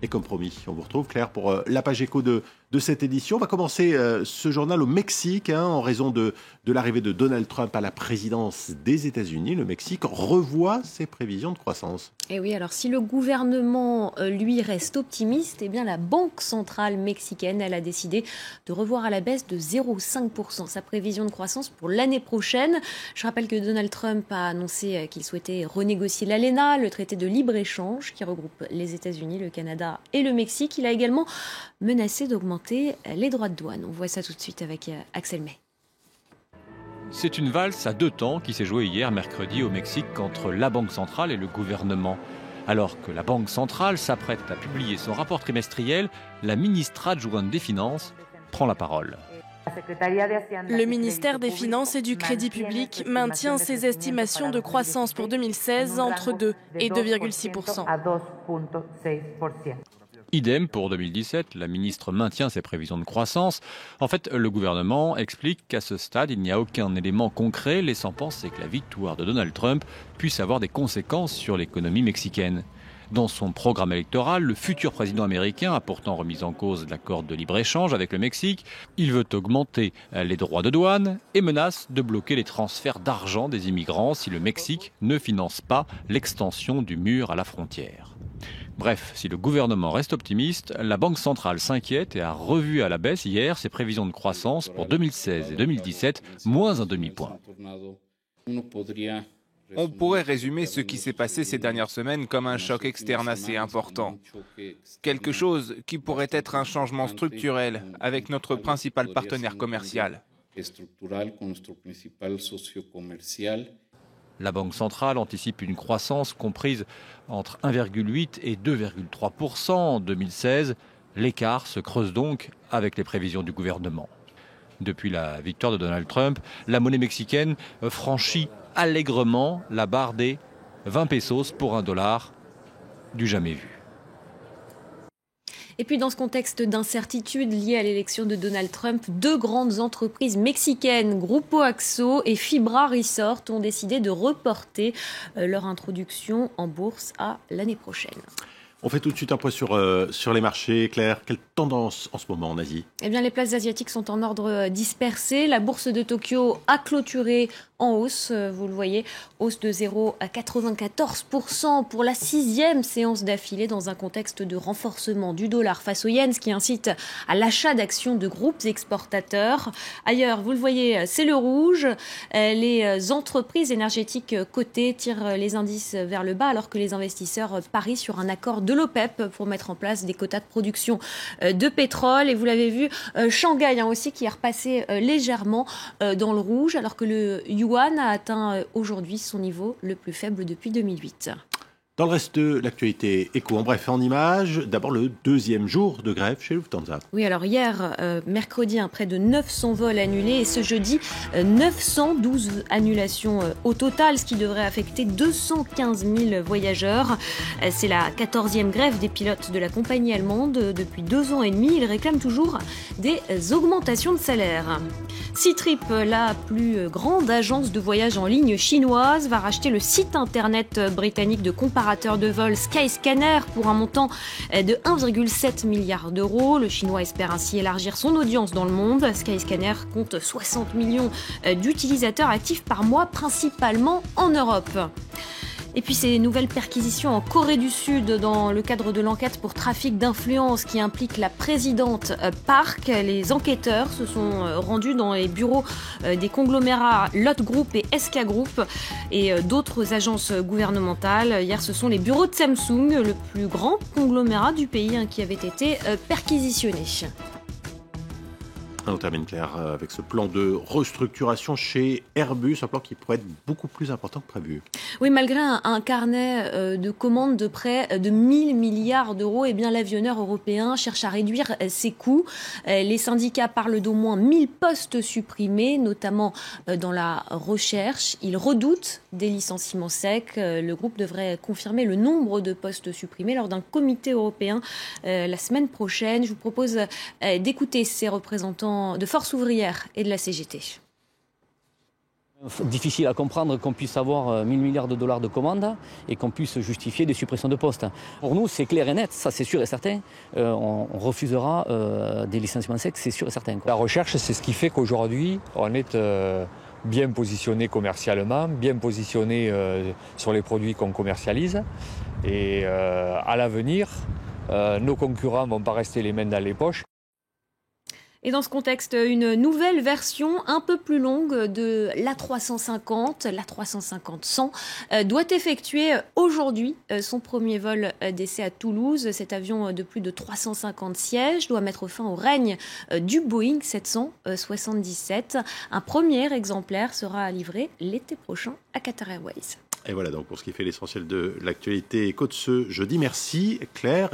Et comme promis, on vous retrouve Claire pour la page éco de cette édition. On va commencer ce journal au Mexique en raison de l'arrivée de Donald Trump à la présidence des États-Unis. Le Mexique revoit ses prévisions de croissance. Et oui, alors si le gouvernement, lui, reste optimiste, eh bien la Banque centrale mexicaine, elle a décidé de revoir à la baisse de 0,5% sa prévision de croissance pour l'année prochaine. Je rappelle que Donald Trump a annoncé qu'il souhaitait renégocier l'ALENA, le traité de libre-échange qui regroupe les États-Unis, le Canada et le Mexique. Il a également menacé d'augmenter les droits de douane. On voit ça tout de suite avec Axel May. C'est une valse à deux temps qui s'est jouée hier mercredi au Mexique entre la Banque centrale et le gouvernement. Alors que la Banque centrale s'apprête à publier son rapport trimestriel, la ministre adjointe des Finances prend la parole. Le ministère des Finances et du Crédit public maintient ses estimations de croissance pour 2016 entre 2 et 2,6%. Idem pour 2017, la ministre maintient ses prévisions de croissance. En fait, le gouvernement explique qu'à ce stade, il n'y a aucun élément concret laissant penser que la victoire de Donald Trump puisse avoir des conséquences sur l'économie mexicaine. Dans son programme électoral, le futur président américain a pourtant remis en cause l'accord de libre-échange avec le Mexique. Il veut augmenter les droits de douane et menace de bloquer les transferts d'argent des immigrants si le Mexique ne finance pas l'extension du mur à la frontière. Bref, si le gouvernement reste optimiste, la Banque centrale s'inquiète et a revu à la baisse hier ses prévisions de croissance pour 2016 et 2017, moins un demi-point. On pourrait résumer ce qui s'est passé ces dernières semaines comme un choc externe assez important. Quelque chose qui pourrait être un changement structurel avec notre principal partenaire commercial. La Banque centrale anticipe une croissance comprise entre 1,8 et 2,3% en 2016. L'écart se creuse donc avec les prévisions du gouvernement. Depuis la victoire de Donald Trump, la monnaie mexicaine franchit allègrement la barre des 20 pesos pour $1, du jamais vu. Et puis dans ce contexte d'incertitude liée à l'élection de Donald Trump, deux grandes entreprises mexicaines, Grupo Axo et Fibra Resort, ont décidé de reporter leur introduction en bourse à l'année prochaine. On fait tout de suite un point sur les marchés. Claire, quelle tendance en ce moment en Asie ? Eh bien, les places asiatiques sont en ordre dispersé. La bourse de Tokyo a clôturé en hausse, vous le voyez, hausse de 0,94% pour la 6e séance d'affilée dans un contexte de renforcement du dollar face au yen, ce qui incite à l'achat d'actions de groupes exportateurs. Ailleurs, vous le voyez, c'est le rouge. Les entreprises énergétiques cotées tirent les indices vers le bas alors que les investisseurs parient sur un accord de l'OPEP pour mettre en place des quotas de production de pétrole. Et vous l'avez vu, Shanghai aussi qui est repassé légèrement dans le rouge alors que le yuan a atteint aujourd'hui son niveau le plus faible depuis 2008. Dans le reste de l'actualité éco, en bref, en images, d'abord le deuxième jour de grève chez Lufthansa. Oui, alors hier, mercredi, près de 900 vols annulés et ce jeudi, 912 annulations au total, ce qui devrait affecter 215 000 voyageurs. C'est la 14e grève des pilotes de la compagnie allemande. Depuis 2 ans et demi, ils réclament toujours des augmentations de salaire. Ctrip, la plus grande agence de voyage en ligne chinoise, va racheter le site internet britannique de comparateur de vol Skyscanner pour un montant de 1,7 milliard d'euros. Le Chinois espère ainsi élargir son audience dans le monde. Skyscanner compte 60 millions d'utilisateurs actifs par mois, principalement en Europe. Et puis ces nouvelles perquisitions en Corée du Sud dans le cadre de l'enquête pour trafic d'influence qui implique la présidente Park. Les enquêteurs se sont rendus dans les bureaux des conglomérats Lotte Group et SK Group et d'autres agences gouvernementales. Hier, ce sont les bureaux de Samsung, le plus grand conglomérat du pays, qui avaient été perquisitionnés. On termine, Claire, avec ce plan de restructuration chez Airbus, un plan qui pourrait être beaucoup plus important que prévu. Oui, malgré un carnet de commandes de près de 1000 milliards d'euros, eh bien, l'avionneur européen cherche à réduire ses coûts. Les syndicats parlent d'au moins 1000 postes supprimés, notamment dans la recherche. Ils redoutent des licenciements secs. Le groupe devrait confirmer le nombre de postes supprimés lors d'un comité européen la semaine prochaine. Je vous propose d'écouter ces représentants de Force ouvrière et de la CGT. Difficile à comprendre qu'on puisse avoir 1000 milliards de dollars de commandes et qu'on puisse justifier des suppressions de postes. Pour nous, c'est clair et net, ça c'est sûr et certain. On refusera des licenciements secs, c'est sûr et certain. La recherche, c'est ce qui fait qu'aujourd'hui, on est bien positionné commercialement, bien positionné sur les produits qu'on commercialise. Et à l'avenir, nos concurrents ne vont pas rester les mains dans les poches. Et dans ce contexte, une nouvelle version un peu plus longue de l'A350, l'A350-100, doit effectuer aujourd'hui son premier vol d'essai à Toulouse. Cet avion de plus de 350 sièges doit mettre fin au règne du Boeing 777. Un premier exemplaire sera livré l'été prochain à Qatar Airways. Et voilà donc pour ce qui fait l'essentiel de l'actualité éco de ce jeudi. Merci Claire.